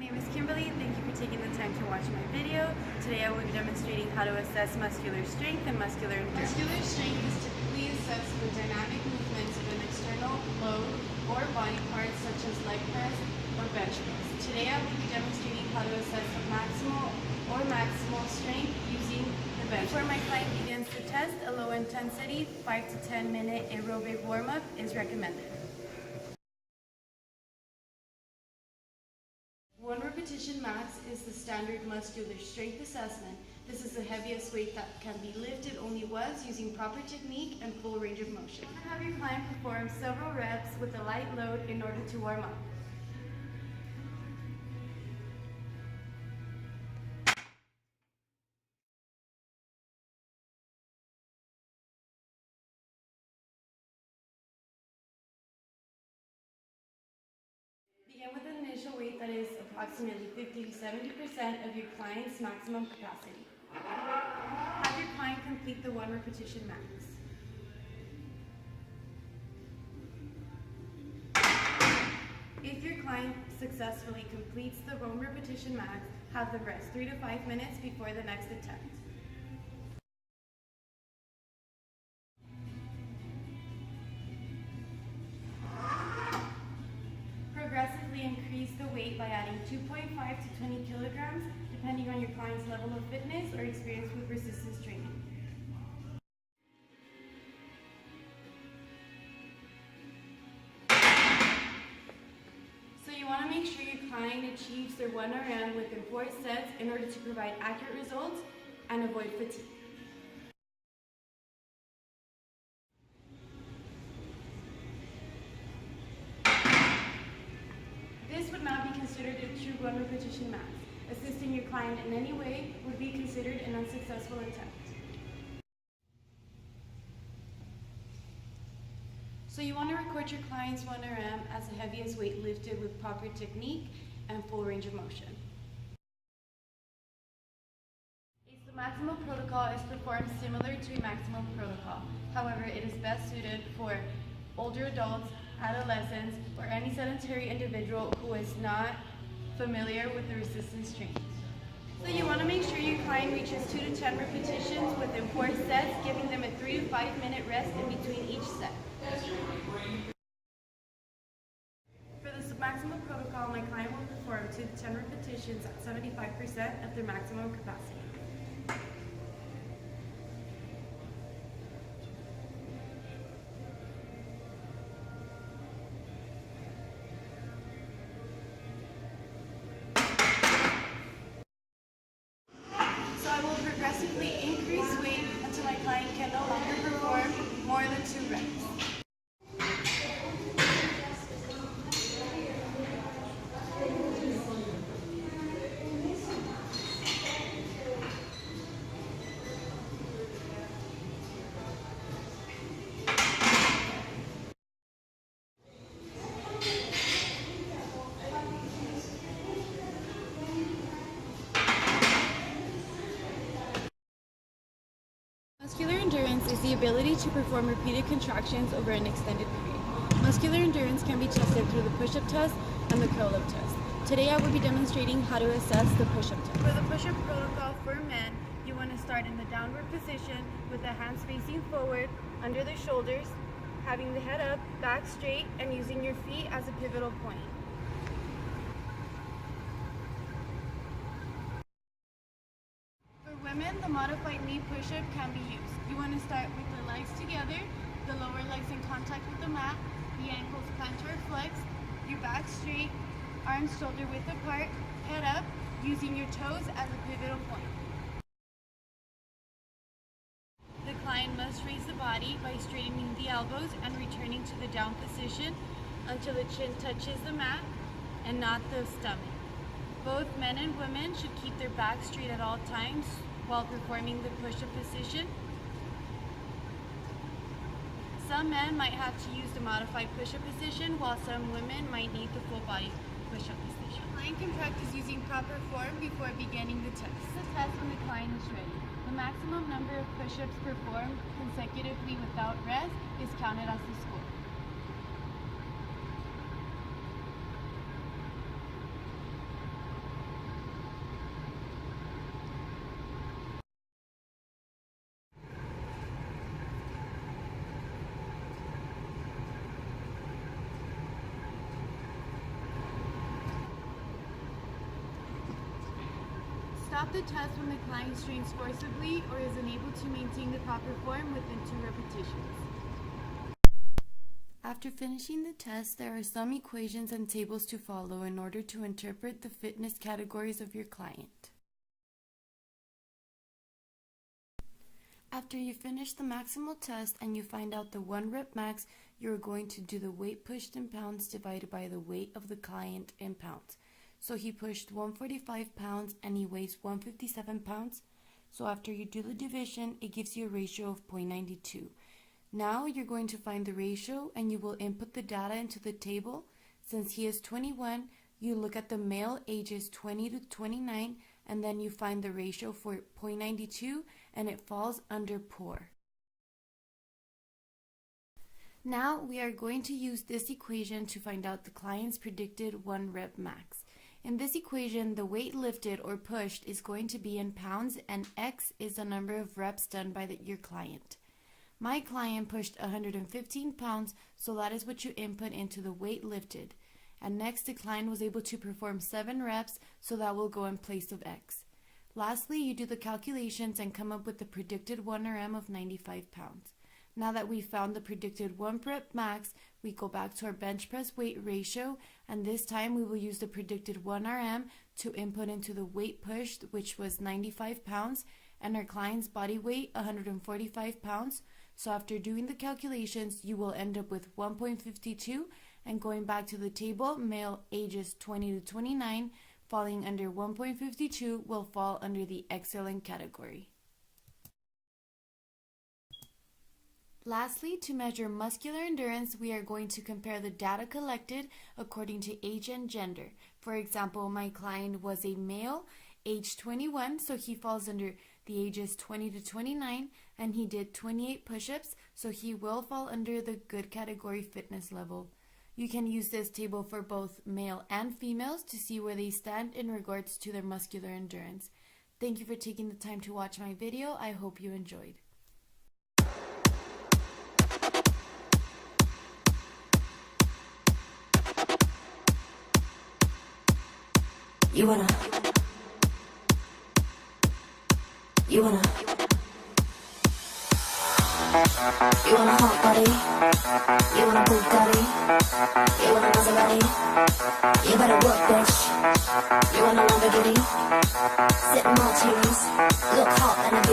name is Kimberly. Thank you for taking the time to watch my video. Today I will be demonstrating how to assess muscular strength and muscular endurance. Muscular strength is typically assessed with dynamic movements of an external load or body parts such as leg press or bench press. Today I will be demonstrating how to assess the maximal strength using the bench. Before my client begins the test, a low intensity 5 to 10 minute aerobic warm-up is recommended. 1 repetition max is the standard muscular strength assessment. This is the heaviest weight that can be lifted only once using proper technique and full range of motion. Have your client perform several reps with a light load in order to warm up. Begin with an initial weight that is approximately 50 to 70% of your client's maximum capacity. Have your client complete the 1 repetition max. If your client successfully completes the 1 repetition max, have them rest 3 to 5 minutes before the next attempt. Progressively increase the weight by adding 2.5 to 20 kilograms, depending on your client's level of fitness or experience with resistance training. So you want to make sure your client achieves their 1 RM within 4 sets in order to provide accurate results and avoid fatigue. This would not be considered a true 1 repetition max. Assisting your client in any way would be considered an unsuccessful attempt. So you want to record your client's 1 RM as the heaviest weight lifted with proper technique and full range of motion. The maximum protocol is performed similar to a maximum protocol. However, it is best suited for older adults, adolescents, or any sedentary individual who is not familiar with the resistance training. So you want to make sure your client reaches 2 to 10 repetitions within 4 sets, giving them a 3 to 5 minute rest in between each set. For this maximum protocol, my client will perform 2 to 10 repetitions at 75% of their maximum capacity. I will progressively increase weight until my client can no longer perform more than 2 reps. Muscular endurance is the ability to perform repeated contractions over an extended period. Muscular endurance can be tested through the push-up test and the curl-up test. Today I will be demonstrating how to assess the push-up test. For the push-up protocol for men, you want to start in the downward position with the hands facing forward under the shoulders, having the head up, back straight, and using your feet as a pivotal point. Women, the modified knee push-up can be used. You want to start with the legs together, the lower legs in contact with the mat, the ankles plantar flexed, your back straight, arms shoulder width apart, head up, using your toes as a pivotal point. The client must raise the body by straightening the elbows and returning to the down position until the chin touches the mat and not the stomach. Both men and women should keep their back straight at all times while performing the push-up position. Some men might have to use the modified push-up position, while some women might need the full body push-up position. The client can practice using proper form before beginning the test. The test when the client is ready. The maximum number of push-ups performed consecutively without rest is counted as the score. Stop the test when the client strains forcibly or is unable to maintain the proper form within 2 repetitions. After finishing the test, there are some equations and tables to follow in order to interpret the fitness categories of your client. After you finish the maximal test and you find out the 1 rep max, you're going to do the weight pushed in pounds divided by the weight of the client in pounds. So he pushed 145 pounds and he weighs 157 pounds. So after you do the division, it gives you a ratio of 0.92. Now you're going to find the ratio and you will input the data into the table. Since he is 21, you look at the male ages 20 to 29 and then you find the ratio for 0.92 and it falls under poor. Now we are going to use this equation to find out the client's predicted 1 rep max. In this equation, the weight lifted or pushed is going to be in pounds and X is the number of reps done by your client. My client pushed 115 pounds, so that is what you input into the weight lifted. And next, the client was able to perform 7 reps, so that will go in place of X. Lastly, you do the calculations and come up with the predicted 1 RM of 95 pounds. Now that we found the predicted 1 rep max, we go back to our bench press weight ratio, and this time we will use the predicted 1 RM to input into the weight pushed, which was 95 pounds, and our client's body weight 145 pounds. So after doing the calculations, you will end up with 1.52, and going back to the table, male ages 20 to 29, falling under 1.52 will fall under the excellent category. Lastly, to measure muscular endurance, we are going to compare the data collected according to age and gender. For example, my client was a male, age 21, so he falls under the ages 20 to 29, and he did 28 push-ups, so he will fall under the good category fitness level. You can use this table for both male and females to see where they stand in regards to their muscular endurance. Thank you for taking the time to watch my video. I hope you enjoyed. You wanna hot body, you wanna Bugatti, you wanna Maserati, you better work, bitch, you wanna Lamborghini, sip martinis, look hot and a beat.